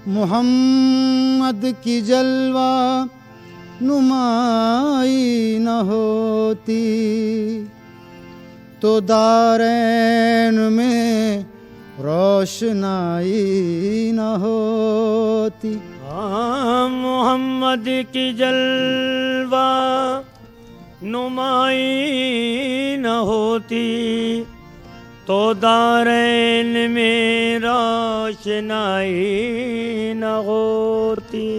محمد کی جلوہ نمائی نہ ہوتی تو دارین میں روشنائی نہ ہوتی۔ محمد کی جلوہ نمائی نہ ہوتی تو دارین میں روشنائی نہ ہوتی۔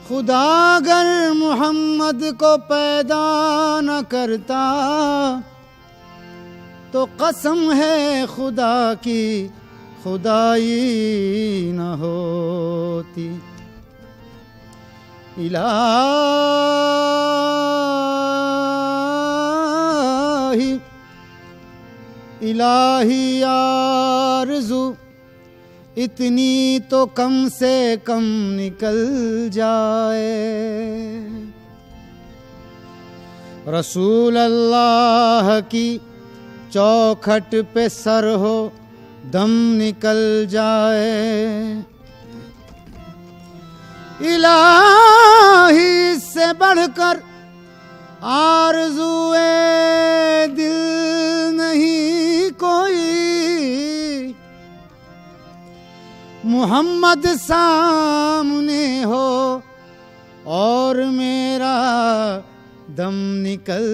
خدا اگر محمد کو پیدا نہ کرتا تو قسم ہے خدا کی خدائی نہ ہوتی۔ الہی الہی آرزو اتنی تو کم سے کم نکل جائے، رسول اللہ کی چوکھٹ پہ سر ہو دم نکل جائے۔ الہی اس سے بڑھ کر آرزوئے دل نہیں کوئی، محمد سامنے ہو اور میرا دم نکل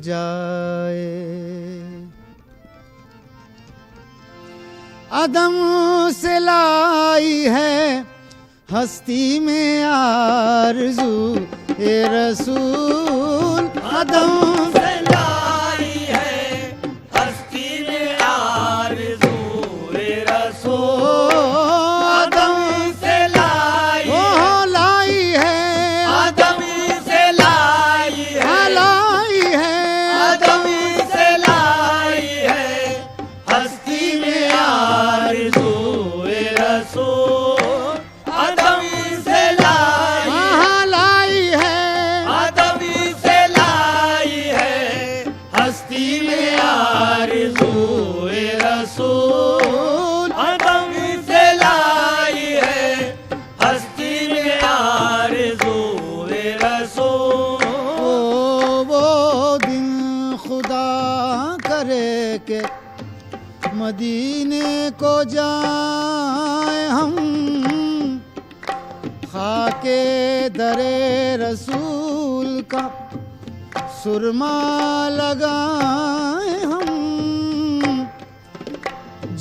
جائے۔ عدم سے لائی ہے ہستی میں آرزو اے رسول، عدم سے لائی ہے ہستی میں آرزو اے رسول، عدم سے لائی ہے، عدم سے لائی ہے، لائی ہے، عدم سے لائی ہے ہستی میں آرزو اے رسول، عدم سے لائی ہے، عدم سے لائی ہے ہستی میں آرزو اے رسول، عدم سے لائی ہے ہستی میں آرزو اے رسول۔ وہ دن خدا کرے کہ مدینے کو جائیں ہم، خاک در رسول کا سرما لگائیں ہم،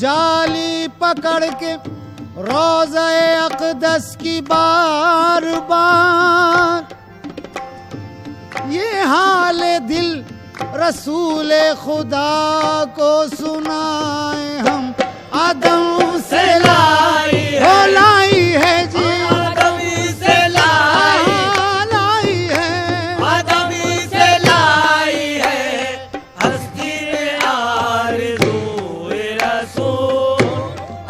جالی پکڑ کے روضہ اقدس کی بار بار، یہ حال دل رسول خدا کو سنائے ہم آدم سے لائی ہے جی آدم سے لائی ہے آدم سے لائی ہے ہستی میں آرزوئے رسول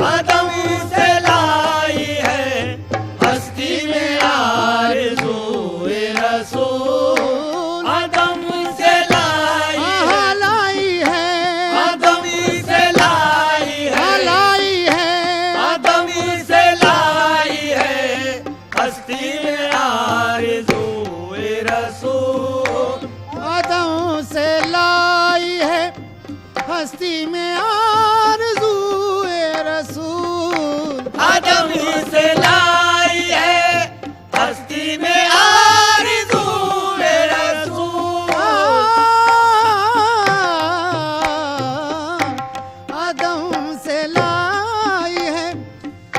آدم سے لائی ہے ہستی میں آرزوئے رسول آدم سے لائی ہے آدم سے لائی ہے آدم سے لائی ہے ہستی میں آرزوئے رسول آدم سے لائی ہے ہستی میں آرزوئے رسول آدم سے لائی ہے ہستی میں آرزوئے رسول آدم سے لائی ہے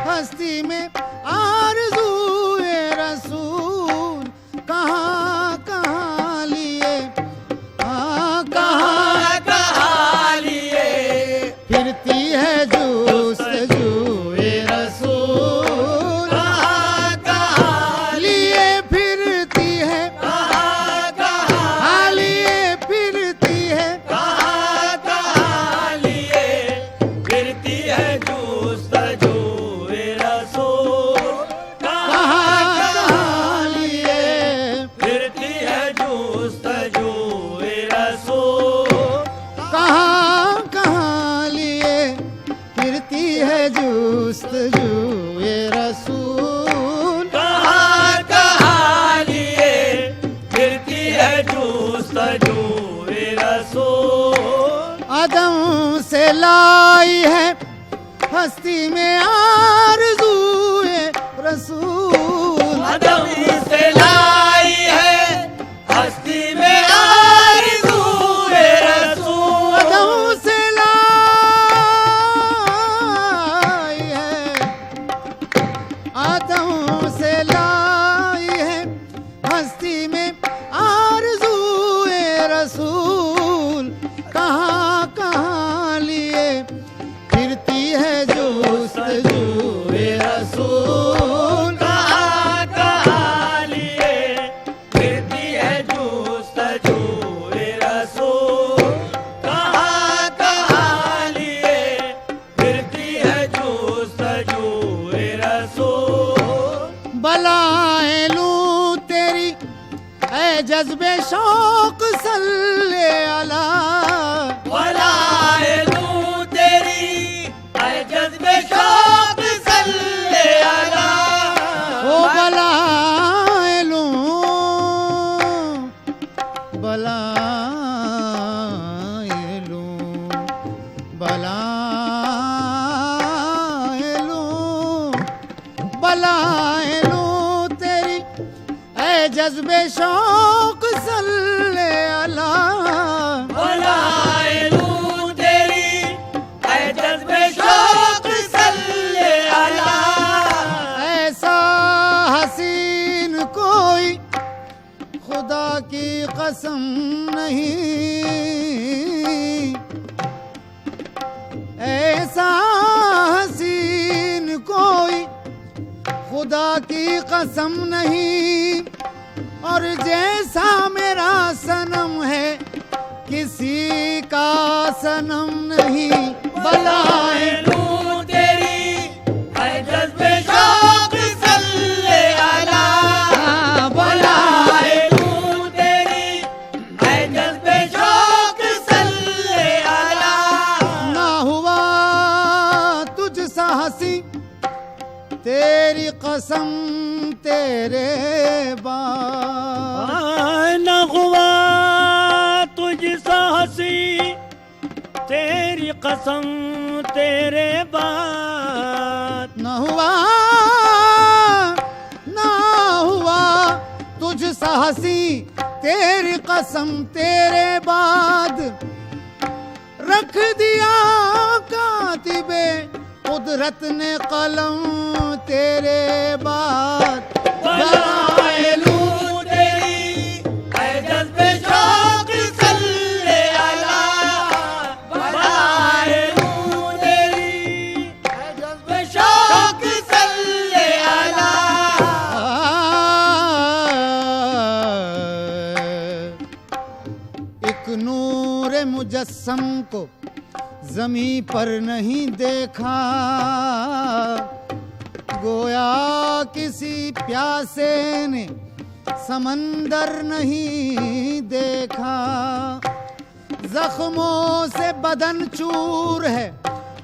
ہستی میں آرزوئے رسول کہاں کہاں لیے کہاں کہاں لیے پھرتی ہے جستجوئے رسول کہاں کہاں لیے پھرتی ہے کہاں لیے پھرتی ہے کہاں کہاں لیے پھرتی ہے جستجوئے رسول کہاں کہاں لیے پھرتی ہے جستجوئے رسول کہاں کہاں لیے پھرتی ہے جستجوئے رسول کہاں کہاں لیے پھرتی ہے جستجوئے رسول آدم سے لائی ہے ہستی میں آرزوئے رسول آدم سے لائی ہے ہستی میں آرزوئے رسول آدم سے لائی ہے آدم سے لائی ہے ہستی میں آرزوئے رسول کہاں کہاں لیے پھرتی ہے جستجوئے رسول کہاں کہاں لیے پھرتی ہے جستجوئے رسول کہاں کہاں لیے پھرتی ہے جستجوئے رسول بلائیں لوں تیری اے جذب شوق صلی اللہ بلائے لوں تیری اے جذب شوق صلی اللہ او بلائیں لوں بلائیں لوں بلائیں لوں تیری اے جذب شوق صلی اللہ بلائے لوں تیری اے جذب شوق صلی اللہ ایسا حسین کوئی خدا کی قسم نہیں ایسا حسین کوئی خدا کی قسم نہیں اور جیسا میرا صنم ہے کسی کا صنم نہیں بلائے لوں تیری اے جذب شوق صلی اللہ بلائے لوں تیری اے جذب شوق صلی اللہ نہ ہوا تجھ سا ہنسی تیری قسم تیرے بعد نہ ہوا تجھ سا ہنسی تیری قسم تیرے بعد نہ ہوا تجھ سا ہنسی تیری قسم تیرے بعد رکھ دیا کاتب قدرت نے قلم تیرے بعد بلائے لوں تیری اے جذب شوق صلی جسم کو زمیں پر نہیں دیکھا، گویا کسی پیاسے نے سمندر نہیں دیکھا، زخموں سے بدن چور ہے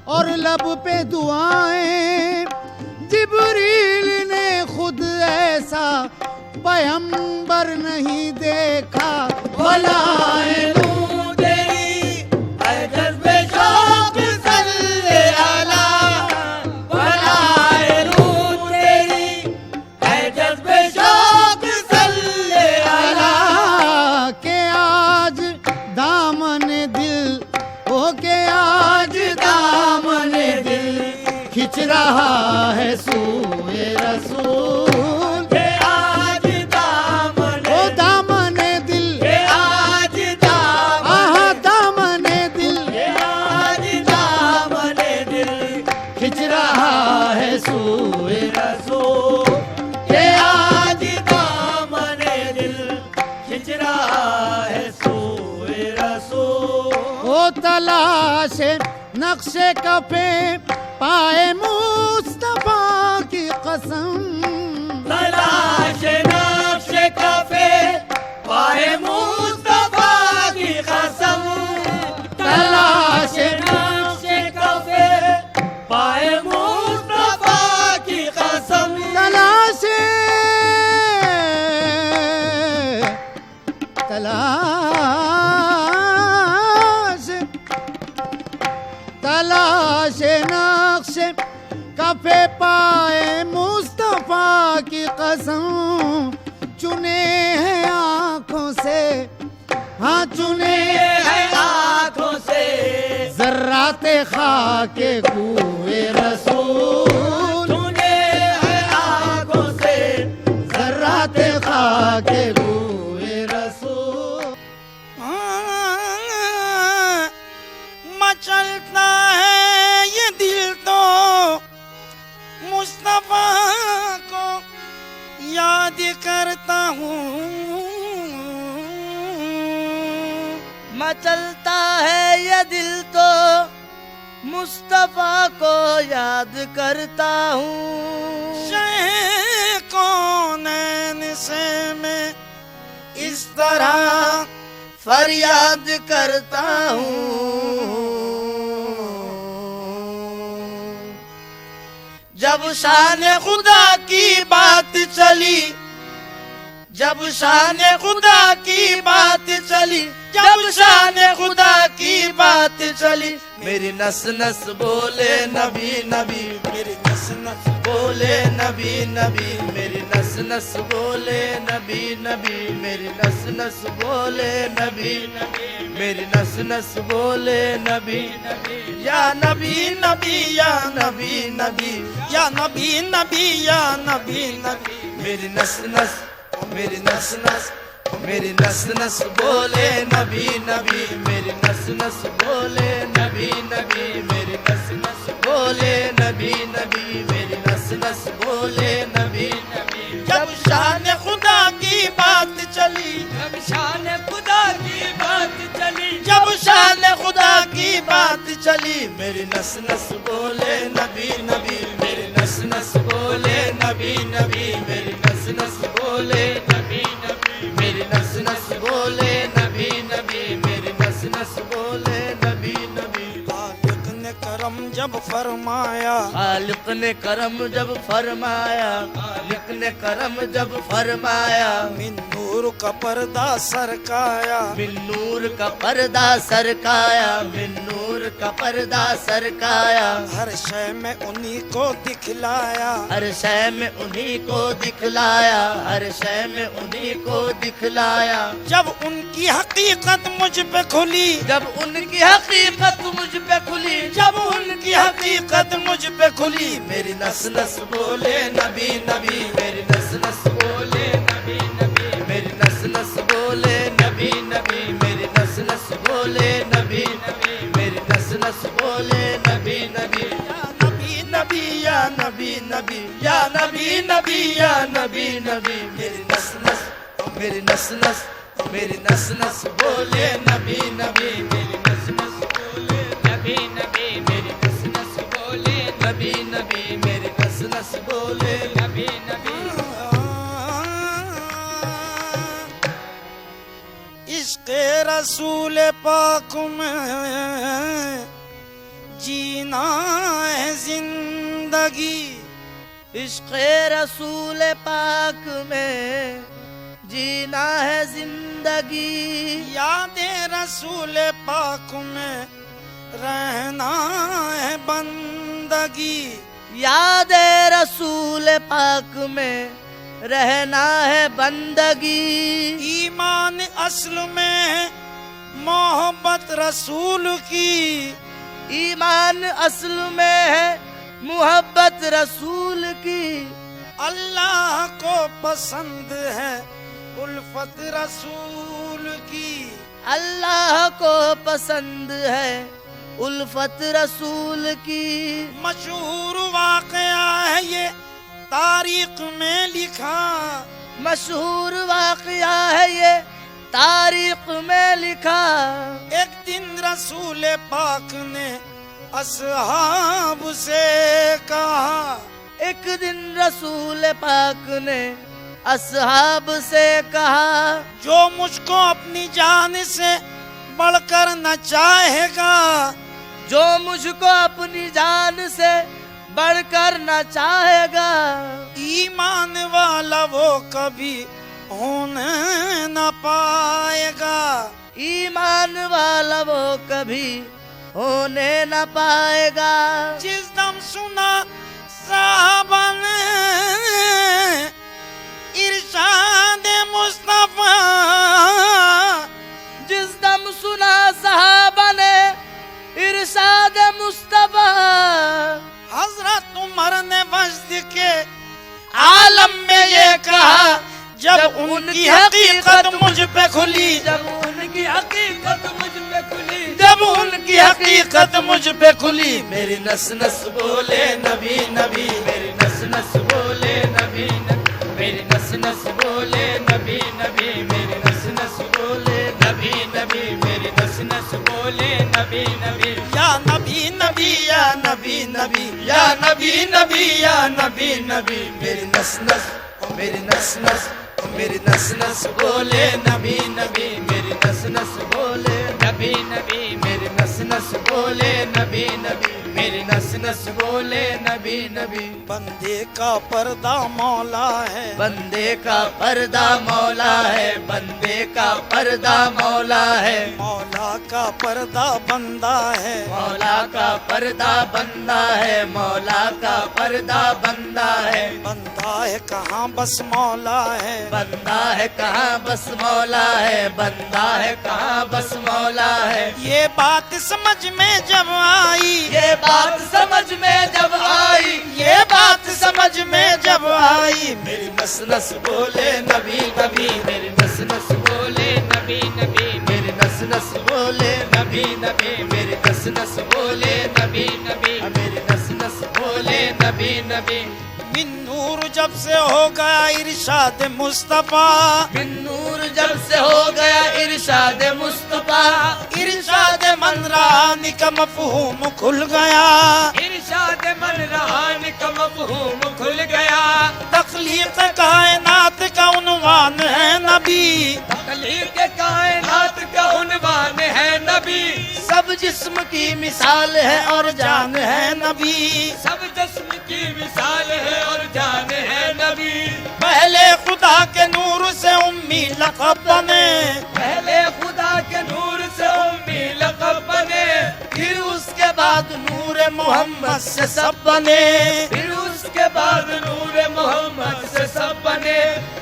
اور لب پہ دعائیں، جبریل نے خود ایسا پیغمبر نہیں دیکھا، بلائے لوں تیری اے جذبے شوق صلی علی، بلائے لوں تیری اے جذبے شوق صلی علی، کہ آج دامن دل ہو کے آج دامن دل کھچ رہا ہے سوئے رسول، کہ آج دامن وہ دامن دل کہ آج دامن آہا دامن دل کہ آج دامن دل کھچ رہا ہے سوئے رسول، کہ آج دامن دل کھچ رہا ہے سوئے رسول، وہ تلاش نقش کفے پائے مصطفیٰ کی قسم، تلاش نقش کفے پائے مصطفیٰ کی قسم، تلاش نقش کفے پائے مصطفیٰ کی قسم، تلاش نقش کفے پائے مصطفیٰ کی قسم، چنے ہیں آنکھوں سے، ہاں چنے ہے آنکھوں سے ذرات خاک کوئے رسول، چنے ہے آنکھوں سے ذرات خاک کوئے رسول، مچلتا ہے یہ دل تو مصطفیٰ کو یاد کرتا ہوں، مچلتا ہے یہ دل تو مصطفیٰ کو یاد کرتا ہوں، شہ کونین سے میں اس طرح فریاد کرتا ہوں، جب شان خدا کی بات چلی، جب شان خدا کی بات چلی، جب شان خدا کی بات چلی، میری نس نس بولے نبی نبی، میری نس نس بولے نبی نبی، میری نس نس بولے نبی نبی، میری نس نس بولے نبی نبی، میری نس نس بولے نبی نبی، یا نبی نبی یا نبی نبی، یا نبی نبی یا نبی نبی، میری نس نس میری نس نس میری نس نس بولے نبی نبی، میری نس نس بولے نبی نبی، میری نس نس بولے نبی نبی، میری نس نس بولے نبی نبی، جب شان خدا کی بات چلی، جب شان خدا کی بات چلی، جب شان خدا کی بات چلی، میری نس نس بولے نبی نبی، میری نس نس بولے نبی نبی، میری نس نس بولے نبی نبی، میری نس نس بولے نبی نبی، میری نس نس بولے نبی نبی، خالق نے کرم جب فرمایا، خالق نے کرم جب فرمایا، خالق نے کرم جب فرمایا، من نور کا پردہ سرکایا، من نور کا پردہ سرکایا، من نور کا پردہ سرکایا، ہر شے میں انہی کو دکھلایا، ہر شے میں انہی کو دکھلایا، ہر شے میں انہی کو دکھلایا، جب ان کی حقیقت مجھ پہ کھلی، جب ان کی حقیقت مجھ پہ کھلی، جب ان کی حقیقت مجھ پہ کھلی، میری نس نس بولے نبی نبی، میری نس نس بولے نبی نبی، میری نس نس بولے نبی نبی، میری نس نس بولے نبی نبی، میری نس نس بولے نبی نبی، نبی یا نبی نبی، یا نبی نبی یا نبی نبی، میری نس نس میری نس نس میری نس نس بولے نبی نبی، میری نس نس نبی میری نس نس بولے نبی نبی عشق رسول پاک میں جینا ہے زندگی عشق رسول پاک میں جینا ہے زندگی یاد رسول پاک میں رہنا ہے بندگی یاد رسول پاک میں رہنا ہے بندگی ایمان اصل میں ہے محبت رسول کی ایمان اصل میں ہے محبت رسول کی اللہ کو پسند ہے الفت رسول کی اللہ کو پسند ہے الفت رسول کی مشہور واقعہ ہے یہ تاریخ میں لکھا مشہور واقعہ ہے یہ تاریخ میں لکھا ایک دن رسول پاک نے اصحاب سے کہا ایک دن رسول پاک نے اصحاب سے کہا جو مجھ کو اپنی جان سے بڑھ کر نہ چاہے گا جو مجھ کو اپنی جان سے بڑھ کر نہ چاہے گا ایمان والا وہ کبھی ہونے نہ پائے گا ایمان والا وہ کبھی ہونے نہ پائے گا جس دم سنا صحابہ نے ارشاد مصطفیٰ جس دم سنا صحابہ نے ارشاد مصطفیٰ حضرت عمر نے وجد کے عالم میں یہ کہا جب ان کی حقیقت مجھ پہ کھلی جب ان کی حقیقت مجھ پہ کھلی جب ان کی حقیقت مجھ پہ کھلی میری نس نس بولے نبی نبی میری نس نس بولے نبی نبی میری نس نس بولے نبی نبی میری نس نس بولے نبی نبی میری نس نس بولے نبی نبی یا نبی نبی یا نبی نبی یا نبی نبی یا نبی نبی میری نس نس میری نس نس میری نس نس بولے نبی نبی میری نس نس بولے نبی نبی میری نس نس بولے نبی نبی میری نس نس بولے نبی نبی بندے کا پردہ مولا ہے بندے کا پردہ مولا ہے بندے کا پردہ مولا ہے مولا کا پردہ بندہ ہے مولا کا پردہ بندہ ہے مولا کا پردہ بندہ ہے بندہ ہے کہاں بس مولا ہے بندہ ہے کہاں بس مولا ہے بندہ ہے کہاں بس مولا ہے یہ بات سمجھ میں جب آئی یہ بات سمجھ میں جب آئی یہ بات سمجھ میں جب آئی میری نس نس بولے نبی نبی میری نس نس بولے نبی نبی میری نس نس بولے نبی نبی میری نس نس بولے نبی نبی میری نس نس بولے نبی نبی من نور جب سے ہو گیا ارشاد مصطفیٰ من نور جب سے ہو گیا ارشاد مصطفیٰ ارشاد من رہانی کا مفہوم کھل گیا ارشاد من رہانی کا مفہوم کھل گیا تخلیق کائنات کا عنوان ہے نبی تخلیق کائنات کا عنوان ہے نبی سب جسم کی مثال ہے اور جان ہے نبی سب جسم کی مثال ہے اور جان ہے نبی پہلے خدا کے نور سے امی لقب بنے پہلے خدا کے نور سے امی لقب بنے پھر اس کے بعد نور محمد سے سب بنے پھر اس کے بعد نور محمد سے سب بنے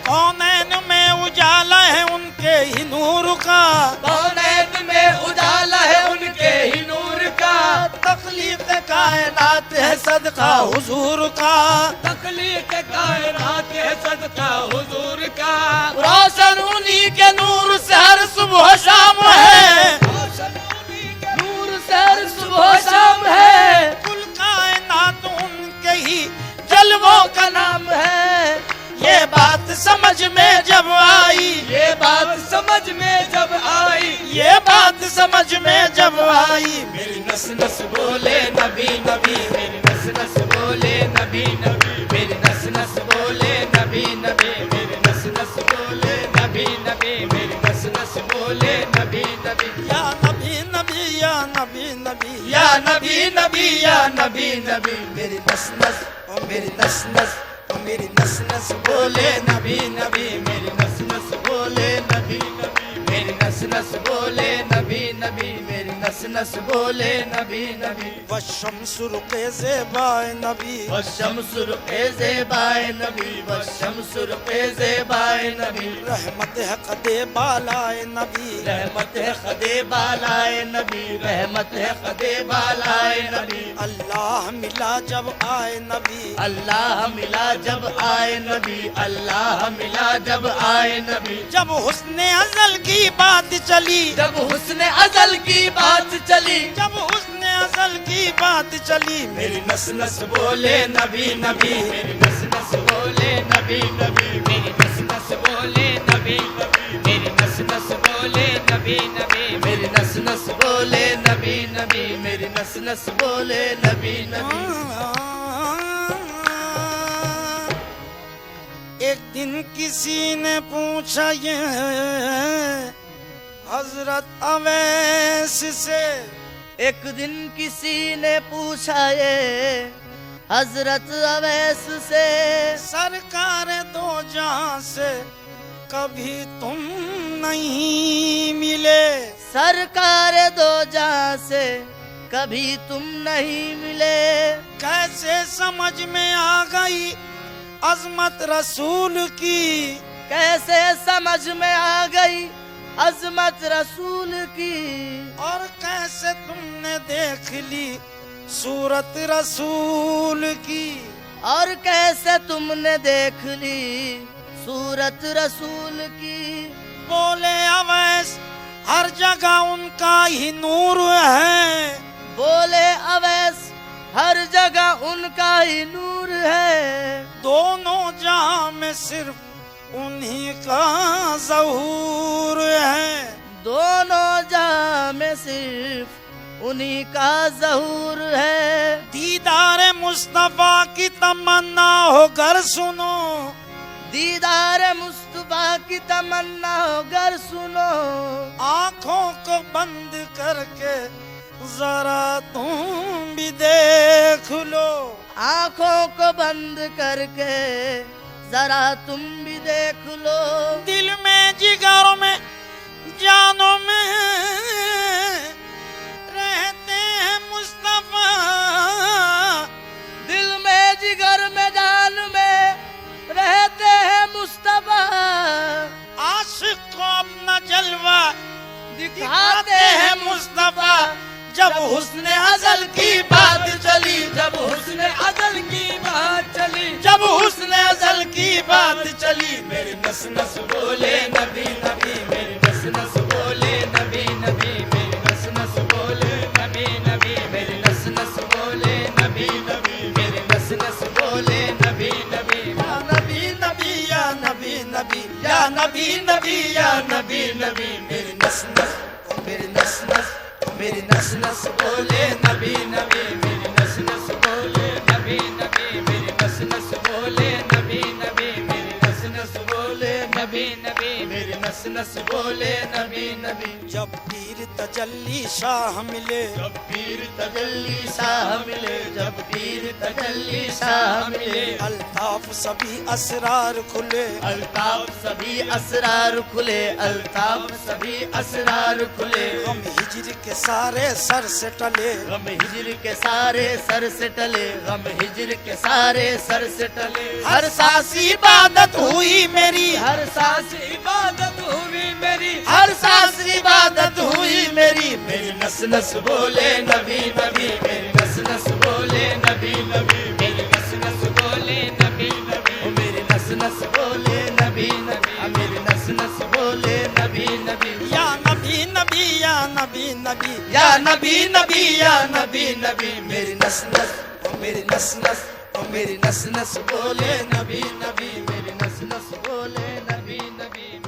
کونین میں اجالا ہے ان کے ہی نور کا کونین میں اجالا ہے ان کے ہی نور کا تخلیق کائنات ہے صدقہ حضور کا تخلیق کائنات ہے صدقہ حضور کا روشن انہی کے نور سے ہر صبح شام ہے نور سے ہر صبح شام ہے کل کائنات ان کے ہی جلووں کا نام ہے یہ بات سمجھ میں جب آئی یہ بات سمجھ میں جب آئی یہ بات سمجھ میں جب آئی میری نس نس بولے نبی نبی میری نس نس بولے نبی نبی میری نس نس بولے نبی نبی میری نس نس بولے نبی نبی میری نس نس بولے نبی نبی یا نبی نبی یا نبی نبی یا نبی نبی یا نبی نبی میری نس نس او میری نس نس او میری نس نس بولے نبی نبی میری نس نس بولے نبی نبی میری نس نس بولے نبی نبی میری نس نس بولے نبی نبی والشمس رخ زیبائے نبی والشمس رخ زیبائے نبی والشمس رخ زیبائے نبی رحمت ہے قد بالائے نبی رحمت ہے خد بالائے نبی رحمت ہے خد بالائے نبی اللہ ملا جب آئے نبی اللہ ملا جب آئے نبی اللہ ملا جب آئے نبی جب حسن ازل کی بات چلی جب حسن ازل کی بات چلی جب حسن ازل کی بات چلی میری نس نس بولے نبی نبی میری نس نس بولے نبی نبی میری نس نس بولے نبی نبی میری نس نس بولے نبی نبی میری نس نس بولے نبی نبی میری نس نس بولے نبی نبی ایک دن کسی نے پوچھا یہ حضرت اویس سے ایک دن کسی نے پوچھا یہ حضرت اویس سے سرکار دو جہاں سے کبھی تم نہیں ملے سرکار دو جہاں سے کبھی تم نہیں ملے کیسے سمجھ میں آ گئی عظمت رسول کی کیسے سمجھ میں آ گئی عظمت رسول کی اور کیسے تم نے دیکھ لی صورت رسول کی اور کیسے تم نے دیکھ لی صورت رسول کی بولے اویس ہر جگہ ان کا ہی نور ہے بولے اویس ہر جگہ ان کا ہی نور ہے دونوں جہاں میں صرف انہی کا ظہور ہے دونوں جہاں میں صرف انہی کا ظہور ہے دیدار مصطفیٰ کی تمنا ہو گر سنو دیدار مصطفیٰ کی تمنا ہو گر سنو آنکھوں کو بند کر کے ذرا تم بھی دیکھ لو آنکھوں کو بند کر کے ذرا تم بھی دیکھ لو دل میں جگروں میں جانوں میں رہتے ہیں مصطفیٰ دل میں جگر میں جان میں رہتے ہیں مصطفیٰ عاشق کو اپنا جلوہ دکھاتے ہیں مصطفیٰ جب حسن ازل کی بات چلی جب حسن ازل کی بات چلی جب حسن ازل کی بات چلی میری نس نس بولے نبی نبی میری نس نس بولے نبی نبی میری نس نس بولے نبی نبی میری نس نس بولے نبی نبی میری نس نس بولے نبی نبی یا نبی نبی یا نبی نبی یا نبی نبی یا نبی نبی میری نس نس میری نس نس میری نس نس بولے نبی نبی میری نس نس بولے نبی نبی میری نس نس بولے نبی نبی میری نس نس بولے نبی نبی میری نس نس بولے نبی نبی جب پیر تجلی شاہ ملے جب پیر تجلی شاہ ملے جب پیر تجلی شاہ ملے الطاف سبھی اسرار کھلے الطاف سبھی اسرار کھلے الطاف سبھی اسرار کھلے غم ہجر کے سارے سر سے ٹلے غم ہجر کے سارے سر سے ٹلے غم ہجر کے سارے سر سے ٹلے ہر سانس عبادت ہوئی میری ہر سانس عبادت ہوئی میری ہر سانس عبادت ہوئی میری میری نس نس بولے نبی نبی میری نس نس بولے نبی نبی میری نس نس بولے نبی نبی میری نس نس بولے نبی نبی میری نس نس بولے نبی نبی یا نبی نبی یا نبی نبی یا نبی نبی یا نبی نبی میری نس نس میری نس نس میری نس نس بولے نبی نبی میری نس نس بولے نبی نبی